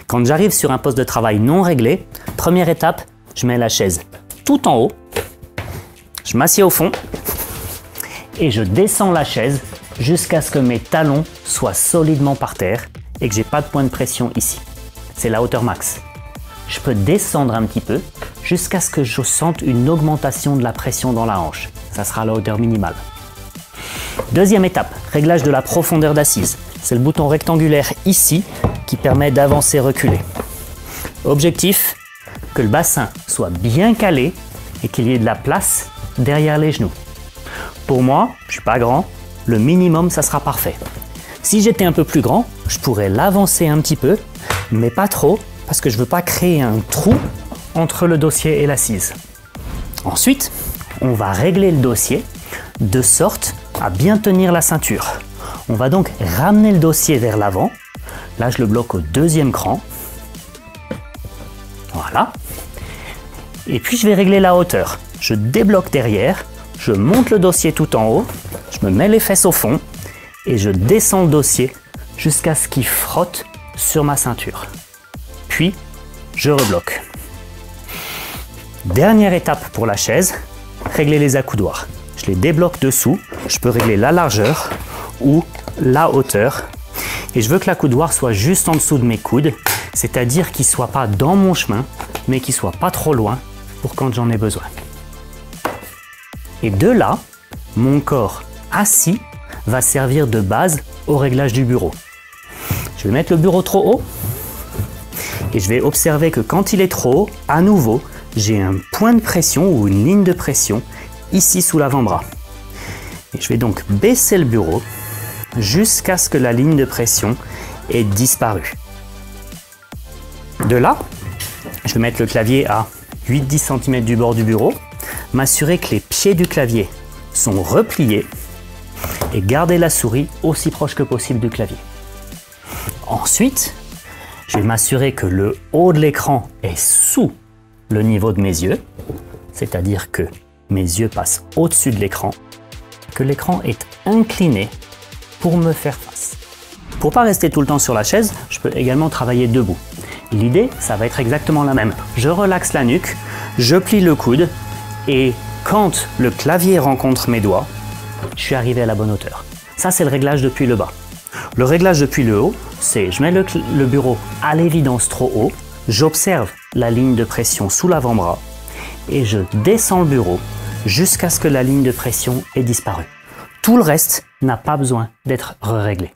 Quand j'arrive sur un poste de travail non réglé, première étape, je mets la chaise tout en haut, je m'assieds au fond et je descends la chaise jusqu'à ce que mes talons soient solidement par terre et que j'ai pas de point de pression ici. C'est la hauteur max. Je peux descendre un petit peu jusqu'à ce que je sente une augmentation de la pression dans la hanche. Ça sera la hauteur minimale. Deuxième étape, réglage de la profondeur d'assise. C'est le bouton rectangulaire ici qui permet d'avancer-reculer. Objectif, que le bassin soit bien calé et qu'il y ait de la place derrière les genoux. Pour moi, je suis pas grand, le minimum ça sera parfait. Si j'étais un peu plus grand, je pourrais l'avancer un petit peu, mais pas trop, parce que je veux pas créer un trou entre le dossier et l'assise. Ensuite, on va régler le dossier de sorte à bien tenir la ceinture. On va donc ramener le dossier vers l'avant. Là, je le bloque au deuxième cran. Voilà. Et puis, je vais régler la hauteur. Je débloque derrière, je monte le dossier tout en haut, je me mets les fesses au fond et je descends le dossier jusqu'à ce qu'il frotte sur ma ceinture. Puis, je rebloque. Dernière étape pour la chaise, régler les accoudoirs. Je les débloque dessous, je peux régler la largeur ou la hauteur. Et je veux que l'accoudoir soit juste en dessous de mes coudes, c'est-à-dire qu'il ne soit pas dans mon chemin, mais qu'il ne soit pas trop loin pour quand j'en ai besoin. Et de là, mon corps assis va servir de base au réglage du bureau. Je vais mettre le bureau trop haut et je vais observer que quand il est trop haut, à nouveau, j'ai un point de pression ou une ligne de pression ici sous l'avant-bras. Et je vais donc baisser le bureau jusqu'à ce que la ligne de pression ait disparu. De là, je vais mettre le clavier à 8-10 cm du bord du bureau, m'assurer que les pieds du clavier sont repliés et garder la souris aussi proche que possible du clavier. Ensuite, je vais m'assurer que le haut de l'écran est sous le niveau de mes yeux, c'est-à-dire que mes yeux passent au-dessus de l'écran, que l'écran est incliné pour me faire face. Pour pas rester tout le temps sur la chaise, je peux également travailler debout. L'idée, ça va être exactement la même. Je relaxe la nuque, je plie le coude et quand le clavier rencontre mes doigts, je suis arrivé à la bonne hauteur. Ça, c'est le réglage depuis le bas. Le réglage depuis le haut, c'est je mets le bureau à l'évidence trop haut, j'observe la ligne de pression sous l'avant-bras et je descends le bureau jusqu'à ce que la ligne de pression ait disparu. Tout le reste n'a pas besoin d'être réglé.